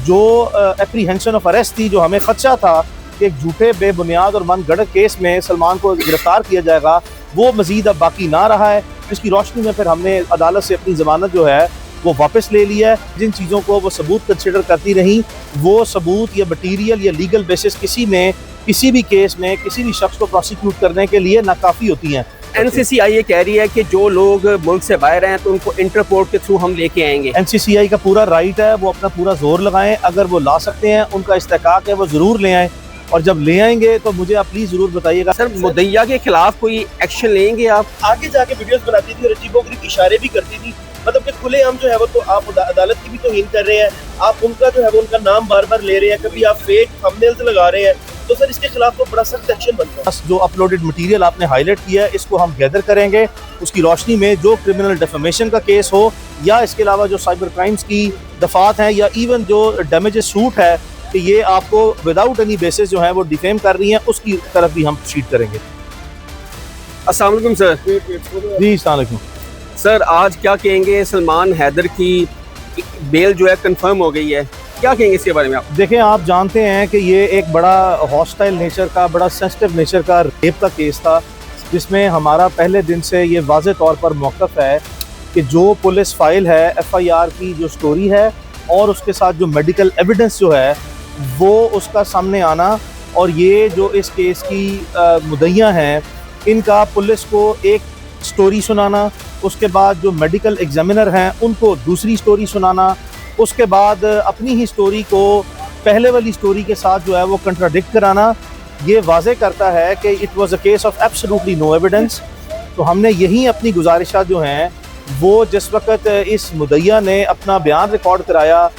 जो apprehension of arrest थी, जो हमें खदशा था कि एक झूठे बेबुनियाद और मन गढ़ केस में सलमान को गिरफ्तार किया जाएगा, वो मजीद अब बाकी ना रहा है। इसकी रोशनी में फिर हमने अदालत से अपनी ज़मानत जो है वो वापस ले लिया है। जिन चीज़ों को वो सबूत कंसिडर करती रहीं, वो सबूत या मटीरियल या लीगल बेसिस किसी भी केस में किसी भी शख्स को प्रोसिक्यूट करने के लिए नाकाफ़ी होती हैं। NCCI ये कह रही है कि जो लोग मुल्क से बाहर हैं तो उनको इंटरपोर्ट के थ्रू हम लेके आएंगे। NCCI का पूरा राइट है, वो अपना पूरा जोर लगाएं। अगर वो ला सकते हैं, उनका इस्तेकाक है, वो ज़रूर ले आएँ। और जब ले आएंगे तो मुझे आप प्लीज़ ज़रूर बताइएगा। सर, मुद्दइया के खिलाफ कोई एक्शन लेंगे आप? आगे जाके वीडियोस बनाती थी और अजीबोगरीब इशारे भी करती थी, मतलब कि खुलेआम जो है वो तो आप अदालत की भी तौहीन कर रहे हैं, आप उनका जो है वो उनका नाम बार बार ले रहे हैं, कभी आप फेक थंबनेल्स लगा रहे हैं। तो सर इसके खिलाफ तो बड़ा सख्त एक्शन बनता है। जो अपलोडेड मटीरियल आपने हाईलाइट किया है, इसको हम गैदर करेंगे। उसकी रोशनी में जो क्रिमिनल डिफेमेशन का केस हो, या इसके अलावा जो साइबर क्राइम्स की दफात हैं, या इवन जो डैमेजेस सूट है कि ये आपको विदाउट एनी बेसिस जो है वो डिफेम कर रही हैं, उसकी तरफ भी हम प्रोसीड करेंगे। अस्सलाम वालेकुम सर। जी अस्सलाम वालेकुम। सर, आज क्या कहेंगे? सलमान हैदर की बेल जो है कंफर्म हो गई है, क्या कहेंगे इसके बारे में आप? देखें, आप जानते हैं कि ये एक बड़ा हॉस्टाइल नेचर का, बड़ा सेंसिटिव नेचर का रेप का केस था, जिसमें हमारा पहले दिन से ये वाज़े तौर पर मौक़िफ़ है कि जो पुलिस फाइल है, FIR की जो स्टोरी है और उसके साथ जो मेडिकल एविडेंस जो है वो उसका सामने आना, और ये जो इस केस की मुद्दइयाँ हैं, इनका पुलिस को एक स्टोरी सुनाना, उसके बाद जो मेडिकल एग्जामिनर हैं उनको दूसरी स्टोरी सुनाना, उसके बाद अपनी ही स्टोरी को पहले वाली स्टोरी के साथ जो है वो कंट्राडिक्ट कराना, ये वाज़े करता है कि it was a case of absolutely no evidence. तो हमने यही अपनी गुजारिशात जो हैं वो, जिस वक्त इस मुद्दइया ने अपना बयान रिकॉर्ड कराया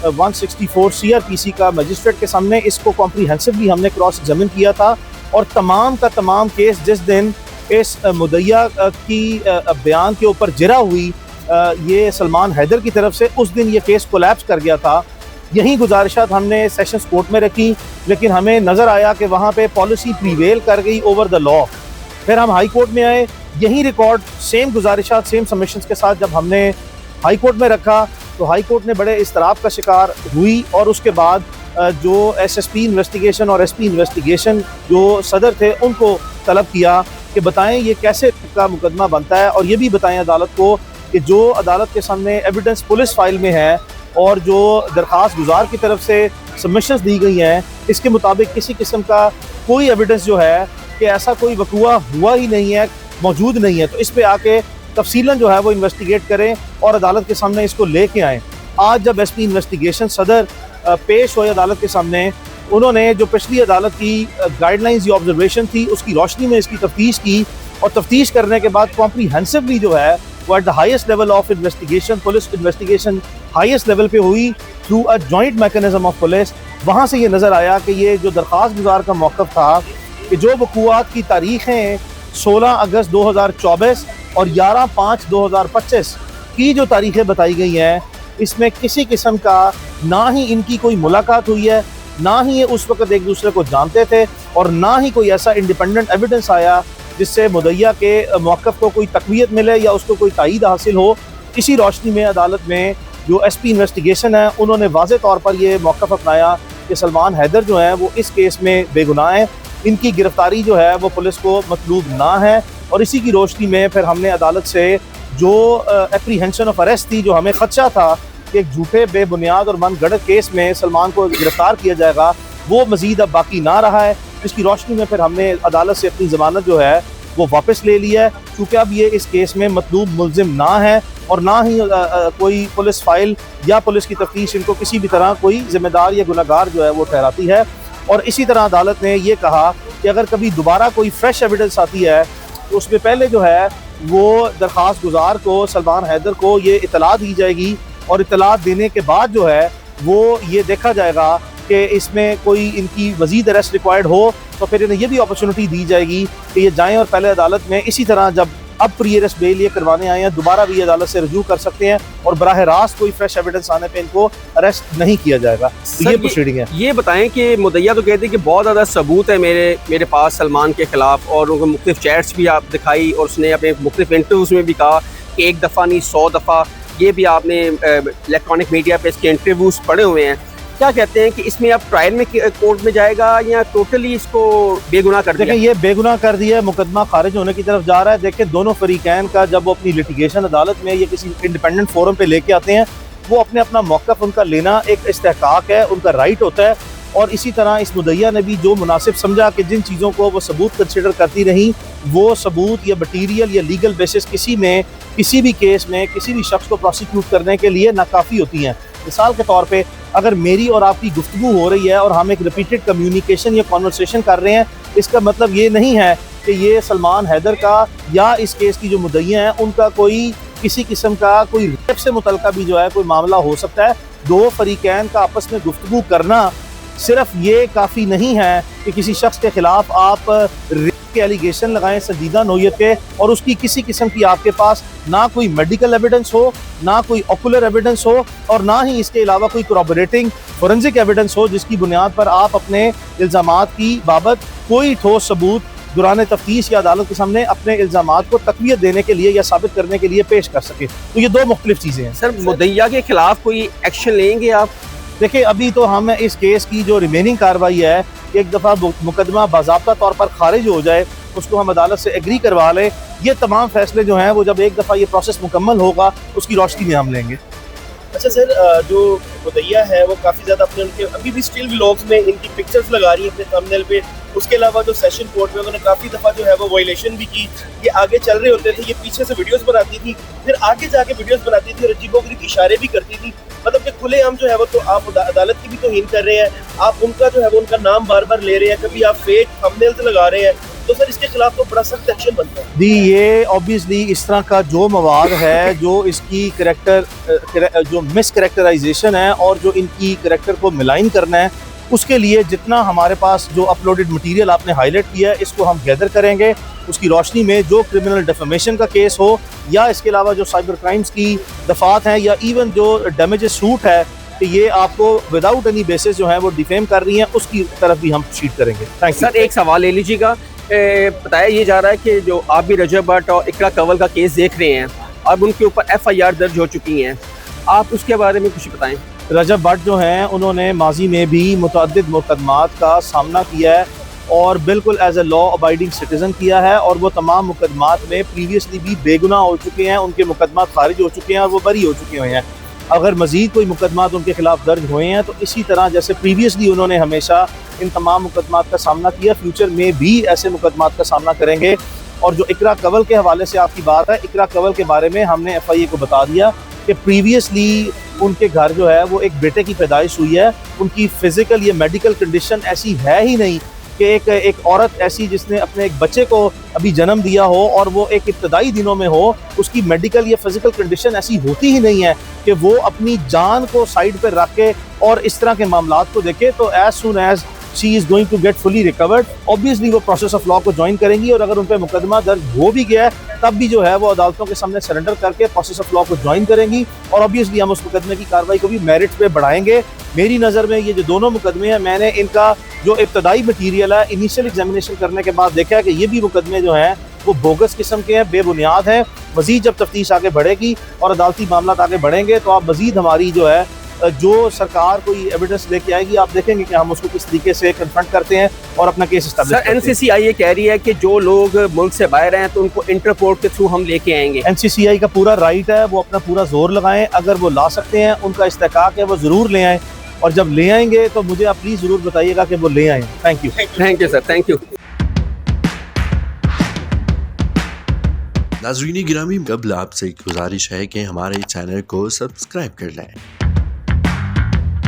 164 CRPC का मजिस्ट्रेट के सामने, इसको कॉम्प्रीहेंसिवली हमने क्रॉस एग्जामिन किया था, और तमाम का तमाम केस जिस दिन इस मुद्दइया की बयान के ऊपर जिरा हुई ये सलमान हैदर की तरफ से, उस दिन ये केस कोलैप्स कर गया था। यही गुजारिशात हमने सेशंस कोर्ट में रखी, लेकिन हमें नज़र आया कि वहाँ पे पॉलिसी प्रीवेल कर गई ओवर द लॉ। फिर हम हाई कोर्ट में आए, यही रिकॉर्ड सेम गुजारिशात सेम सबमिशंस के साथ जब हमने हाई कोर्ट में रखा, तो हाई कोर्ट ने बड़े इस्तराब का शिकार हुई, और उसके बाद जो SSP इन्वेस्टिगेशन और SP इन्वेस्टिगेशन जो सदर थे उनको तलब किया कि बताएं ये कैसे का मुकदमा बनता है, और ये भी बताएं अदालत को कि जो अदालत के सामने एविडेंस पुलिस फाइल में है और जो दरख्वास्त गुजार की तरफ से सबमिशंस दी गई हैं, इसके मुताबिक किसी किस्म का कोई एविडेंस जो है कि ऐसा कोई वक़ुआ हुआ ही नहीं है, मौजूद नहीं है। तो इस पे आके तफसीलन जो है वो इन्वेस्टिगेट करें और अदालत के सामने इसको लेके आएँ। आज जब SP इन्वेस्टिगेशन सदर पेश हुए अदालत के सामने, उन्होंने जो पिछली अदालत की गाइडलाइंस या ऑब्जर्वेशन थी उसकी रोशनी में इसकी तफ्तीश की, और तफ्तीश करने के बाद कॉम्प्रीहेंसिवली जो है वो at the highest level of investigation, police investigation highest level पे हुई through a joint mechanism of police. वहाँ से ये नज़र आया कि ये जो दरख्वास्त गुजार का मौक़िफ़ था कि जो वक़ूआत की तारीख़ें 16 अगस्त 2024 और 11/5/2025 की जो तारीख़ें बताई गई हैं, इसमें किसी किस्म का ना ही इनकी कोई मुलाकात हुई है, ना ही ये उस वक्त एक दूसरे को जानते थे, और ना ही कोई ऐसा इंडिपेंडेंट एविडेंस आया जिससे मुद्दइया के मौक़िफ़ को कोई तक़वियत मिले या उसको कोई तायीद हासिल हो। इसी रोशनी में अदालत में जो SP इन्वेस्टिगेशन है उन्होंने वाज़े तौर पर ये मौक़िफ़ अपनाया कि सलमान हैदर जो हैं वो इस केस में बेगुनाह हैं, इनकी गिरफ्तारी जो है वो पुलिस को मतलूब ना है। और इसी की रोशनी में फिर हमने अदालत से जो एप्रीहेंशन ऑफ अरेस्ट थी, जो हमें खदशा था कि एक झूठे बेबुनियाद और मन गढ़ केस में सलमान को गिरफ्तार किया जाएगा, वो मज़ीद अब बाकी ना रहा है। इसकी रोशनी में फिर हमने अदालत से अपनी ज़मानत जो है वो वापस ले लिया है, क्योंकि अब ये इस केस में मतलूब मुल्ज़िम ना है, और ना ही कोई पुलिस फाइल या पुलिस की तफ्तीश इनको किसी भी तरह कोई ज़िम्मेदार या गुनहगार जो है वो ठहराती है। और इसी तरह अदालत ने ये कहा कि अगर कभी दोबारा कोई फ्रेश एविडेंस आती है तो उसमें पहले जो है वो दरख्वास्त गुजार को, सलमान हैदर को ये इतला दी जाएगी, और इतला देने के बाद जो है वो ये देखा जाएगा कि इसमें कोई इनकी मज़ीद अरेस्ट रिक्वायर्ड हो, तो फिर इन्हें ये भी अपॉर्चुनिटी दी जाएगी कि ये जाएँ और पहले अदालत में इसी तरह जब अब प्री अरेस्ट बेल ये करवाने आए हैं, दोबारा भी अदालत से रजू कर सकते हैं, और बराह रास्त कोई फ्रेश एविडेंस आने पे इनको अरेस्ट नहीं किया जाएगा। तो ये प्रोसीडिंग है। ये बताएं कि मुद्दइया तो कहते हैं कि बहुत ज़्यादा सबूत है मेरे पास सलमान के खिलाफ, और उनको मुख्तलिफ चैट्स भी आप दिखाई, और उसने अपने मुख्तलिफ इंटरव्यूज़ में भी कहा कि 1 दफ़ा नहीं 100 दफ़ा। ये भी आपने इलेक्ट्रॉनिक मीडिया पे इसके इंटरव्यूज़ पढ़े हुए हैं। क्या कहते हैं कि इसमें अब ट्रायल में कोर्ट में जाएगा या टोटली इसको बेगुनाह कर दिया? देखें, ये बेगुनाह कर दिया है, मुकदमा खारिज होने की तरफ जा रहा है। देखें, दोनों फरीकैन का जब वो अपनी लिटिगेशन अदालत में या किसी इंडिपेंडेंट फोरम पे लेके आते हैं, वो अपने अपना मौक़िफ़ उनका लेना एक इस्तेहकाक है, उनका राइट होता है। और इसी तरह इस मुद्दइया ने भी जो मुनासिब समझा कि जिन चीज़ों को वो सबूत कंसिडर करती रहीं, वो सबूत या मटीरियल या लीगल बेसिस किसी भी केस में किसी भी शख्स को प्रोसिक्यूट करने के लिए नाकाफ़ी होती हैं। मिसाल के तौर पे अगर मेरी और आपकी गुफ्तगू हो रही है और हम एक रिपीटेड कम्युनिकेशन या कॉन्वर्सेशन कर रहे हैं, इसका मतलब ये नहीं है कि ये सलमान हैदर का या इस केस की जो मुद्दइया हैं उनका कोई किसी किस्म का कोई रेप से मुतल्लिक़ भी जो है कोई मामला हो सकता है। दो फरीकैन का आपस में गुफ्तगू करना सिर्फ ये काफ़ी नहीं है कि किसी शख्स के खिलाफ आप रेप के एलिगेशन लगाएं संजीदा नौयत के, और उसकी किसी किस्म की आपके पास ना कोई मेडिकल एविडेंस हो, ना कोई ऑकुलर एविडेंस हो, और ना ही इसके अलावा कोई corroborating फोरेंसिक एविडेंस हो जिसकी बुनियाद पर आप अपने इल्ज़ामात की बाबत कोई ठोस सबूत दौरान तफ्तीश या अदालत के सामने अपने इल्ज़ामात को तक़वियत देने के लिए या साबित करने के लिए पेश कर सके। तो ये दो मुख्तलिफ चीज़ें हैं। सर, मुद्दइया के खिलाफ कोई एक्शन लेंगे आप? देखिए, अभी तो हम इस केस की जो रिमेनिंग कार्रवाई है, एक दफ़ा मुकदमा बाज़ाब्ता तौर पर खारिज हो जाए, उसको हम अदालत से एग्री करवा लें, ये तमाम फैसले जो हैं वो जब एक दफ़ा ये प्रोसेस मुकम्मल होगा उसकी रोशनी में हम लेंगे। अच्छा सर, जो मुद्दइया है वो काफ़ी ज़्यादा अपने उनके अभी भी स्टिल व्लॉग्स में इनकी पिक्चर्स लगा रही है अपने थंबनेल पे। उसके अलावा जो सेशन कोर्ट में उन्होंने काफ़ी दफ़ा जो है वो वायलेशन भी की। ये आगे चल रहे होते थे, ये पीछे से वीडियोस बनाती थी, फिर आगे जाके वीडियोस बनाती थी और अजीबोगरीब इशारे भी करती थी। मतलब कि खुलेआम जो है वो तो आप अदालत की भी तौहीन कर रहे हैं, आप उनका जो है वो उनका नाम बार बार ले रहे हैं, कभी आप फेक थंबनेल्स लगा रहे हैं। तो सर, इसके खिलाफ तो बड़ा सख्त एक्शन बनता है। दी ये ऑब्वियसली इस तरह का जो मवाद है, जो इसकी जो मिस कैरेक्टराइजेशन है और जो इनकी कैरेक्टर को मिलाइन करना है, उसके लिए जितना हमारे पास जो अपलोडेड मटेरियल आपने हाईलाइट किया है, इसको हम गैदर करेंगे। उसकी रोशनी में जो क्रिमिनल डेफेमेशन का केस हो या इसके अलावा जो साइबर क्राइम्स की दफात हैं या इवन जो डैमेजेस सूट है कि ये आपको विदाउट एनी बेसिस जो है वो डिफेम कर रही हैं, उसकी तरफ भी हम प्रोसीड करेंगे। थैंक यू सर, एक सवाल ले लीजिएगा। बताया ये जा रहा है कि जो आप भी रजब भट्ट और इकरा कंवल का केस देख रहे हैं, अब उनके ऊपर FIR दर्ज हो चुकी हैं, आप उसके बारे में कुछ बताएं। रजब भट्ट जो हैं उन्होंने माजी में भी मुतअद्दिद मुकदमात का सामना किया है और बिल्कुल as a law abiding citizen किया है, और वो तमाम मुकदमात में प्रीवियसली भी बेगुनाह हो चुके हैं, उनके मुकदमात खारिज हो चुके हैं और वो बरी हो चुके हुए हैं। अगर मज़ीद कोई मुकदमात उनके खिलाफ दर्ज हुए हैं तो इसी तरह जैसे प्रीवियसली उन्होंने हमेशा इन तमाम मुकदमात का सामना किया, फ्यूचर में भी ऐसे मुकदमात का सामना करेंगे। और जो इकरा कंवल के हवाले से आपकी बात है, इकरा कंवल के बारे में हमने FIA को बता दिया कि प्रीवियसली उनके घर जो है वो एक बेटे की पैदाइश हुई है, उनकी फ़िज़िकल या मेडिकल कंडीशन ऐसी है ही नहीं कि एक औरत ऐसी जिसने अपने एक बच्चे को अभी जन्म दिया हो और वो एक इब्तदाई दिनों में हो, उसकी मेडिकल या फिजिकल कंडीशन ऐसी होती ही नहीं है कि वो अपनी जान को साइड पर रख के और इस तरह के मामलात को देखे। तो as soon as she is going to get fully recovered, obviously वो प्रोसेस ऑफ लॉ को ज्वाइन करेंगी, और अगर उन पर मुकदमा दर्ज हो भी गया है तब भी जो है वो अदालतों के सामने सरेंडर करके प्रोसेस ऑफ लॉ को ज्वाइन करेंगी, और ऑब्वियसली हम उस मुकदमे की कार्रवाई को भी मेरिट पे बढ़ाएंगे। मेरी नज़र में ये जो दोनों मुकदमे हैं, मैंने इनका जो इब्तदाई मटीरियल है इनिशियल एग्जामिनेशन करने के बाद देखा है कि ये भी मुकदमे जो हैं वो बोगस किस्म के हैं, बेबुनियाद हैं। मज़ीद जब तफ्तीश आगे बढ़ेगी और अदालती मामला आगे बढ़ेंगे तो आप मज़ीद हमारी जो है जो सरकार कोई एविडेंस लेके आएगी, आप देखेंगे कि हम उसको किस तरीके से कन्फ्रंट करते हैं और अपना केस एस्टैब्लिश करते हैं। NCCI ये कह रही है कि जो लोग मुल्क से बाहर हैं तो उनको इंटरपोर्ट के थ्रू हम लेके आएंगे। NCCI का पूरा राइट है, वो अपना पूरा जोर लगाएं, अगर वो ला सकते हैं, उनका इस्तेकाक है, वो ज़रूर ले आएँ, और जब ले आएंगे तो मुझे आप प्लीज़ ज़रूर बताइएगा कि वो ले आएँ। Thank you sir, thank you. नाज़रीन गिरामी, कबल आपसे एक गुजारिश है कि हमारे चैनल को सब्सक्राइब कर लें